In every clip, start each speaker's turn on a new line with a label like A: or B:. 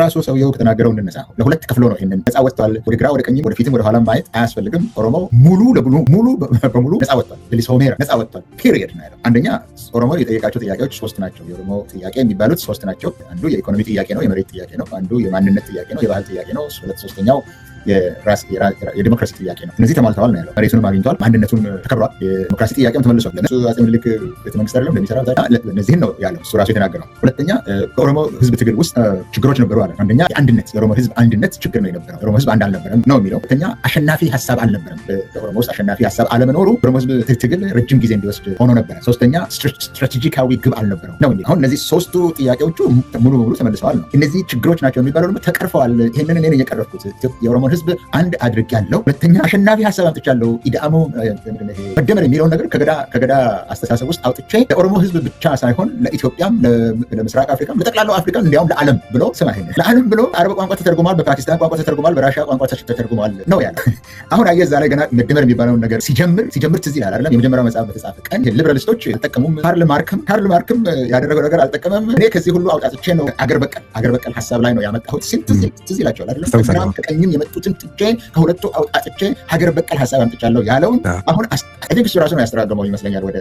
A: ራሱ ሰውየው ከተናገረው እንነሳ። ለሁለት ከፍሎ ነው ይሄንን ነፃ ወጥቷል። ወደ ግራ ወደ ቀኝም ወደፊትም ወደ ኋላም ማየት አያስፈልግም። ኦሮሞ ሙሉ በሙሉ ነፃ ወጥቷል። ቢሊሶሜራ ነፃ ወጥቷል ፒሪየድ ነው ያለው። አንደኛ ኦሮሞ የጠየቃቸው ጥያቄዎች 3 ናቸው። የኦሮሞ ጥያቄ የሚባሉት 3 ናቸው። አንዱ የኢኮኖሚ ጥያቄ ነው፣ የመሬት ጥያቄ ነው። አንዱ የማንነት ጥያቄ ነው፣ የባህል ጥያቄ ነው። ሶስተኛው የዲሞክራሲ ጥያቄ ነው። እነዚህ ተሟልተዋል ነው ያለው። መሬቱንም አግኝቷል፣ ማንነቱን ተከብሯል፣ የዲሞክራሲ ጥያቄም ተመልሷል። ለነሱ አፄ ምኒልክ ቤተመንግስት አይደለም እንደሚሰራው እነዚህን ነው ያለው እሱ ራሱ የተናገረው። ሁለተኛ በኦሮሞ ህዝብ ትግል ውስጥ ችግሮች ነበሩ አለ። አንደኛ የአንድነት የኦሮሞ ህዝብ አንድነት ችግር ነው የነበረው። የኦሮሞ ህዝብ አንድ አልነበረም ነው የሚለው። ሁለተኛ አሸናፊ ሀሳብ አልነበረም። በኦሮሞ ውስጥ አሸናፊ ሀሳብ አለመኖሩ ኦሮሞ ህዝብ ትግል ረጅም ጊዜ እንዲወስድ ሆኖ ነበረ። ሶስተኛ ስትራቴጂካዊ ግብ አልነበረው ነው የሚለው። አሁን እነዚህ 3ቱ ጥያቄዎቹ ሙሉ በሙሉ ተመልሰዋል ነው። እነዚህ ችግሮች ናቸው የሚባለው ደግሞ ተቀርፈዋል። ይህንን እኔ የቀረፍኩት የኦሮሞን ህዝብ አንድ አድርጌያለሁ። ሁለተኛ አሸናፊ ሀሳብ አምጥቻለሁ። ኢዳሞ መደመር የሚለውን ነገር ከገዳ አስተሳሰብ ውስጥ አውጥቼ ለኦሮሞ ህዝብ ብቻ ሳይሆን ለኢትዮጵያም፣ ለምስራቅ አፍሪካም፣ ለጠቅላላው አፍሪካም እንዲያውም ለዓለም ብሎ ስማ ይሄን ለዓለም ብሎ አረብ ቋንቋ ተተርጉሟል፣ በፓኪስታን ቋንቋ ተተርጉሟል፣ በራሻ ቋንቋ ተተርጉሟል ነው ያለው። አሁን አየህ እዛ ላይ ገና መደመር የሚባለውን ነገር ሲጀምር ትዝ ይላል አይደለም? የመጀመሪያው መጽሐፍ በተጻፈ ቀን ሊበራሊስቶች አልጠቀሙም። ካርል ማርክም ያደረገው ነገር አልጠቀመም። እኔ ከዚህ ሁሉ አውጣጥቼ ነው አገር በቀል ሀሳብ ላይ ነው ያመጣሁት ሲል ትዝ ይላቸዋል አይደለም? ከቀኝም የመጡትን ከሁለቱ አውጣጥቼ ሀገር በቀል ሀሳብ አምጥቻለሁ ያለውን አሁን እሱ ራሱ ነው ያስተራገመው ይመስለኛል። ወደ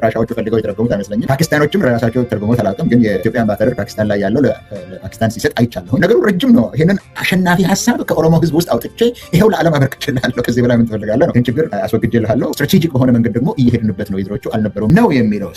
A: ራሻዎቹ ፈልገው የተረጎሙት አይመስለኝም። ፓኪስታኖችም ራሳቸው ተርጉሞት አላውቅም፣ ግን የኢትዮጵያ አምባሳደር ፓኪስታን ላይ ያለው ለፓኪስታን ሲሰጥ አይቻለሁ። ነገሩ ረጅም ነው። ይሄንን አሸናፊ ሀሳብ ከኦሮሞ ህዝብ ውስጥ አውጥቼ ይሄው ለዓለም አበርክቼልሃለሁ፣ ከዚህ በላይ ምን ትፈልጋለህ ነው። ይህን ችግር አስወግጄልሃለሁ፣ ስትራቴጂክ በሆነ መንገድ ደግሞ እየሄድንበት ነው፣ የድሮቹ አልነበሩም ነው የሚለው።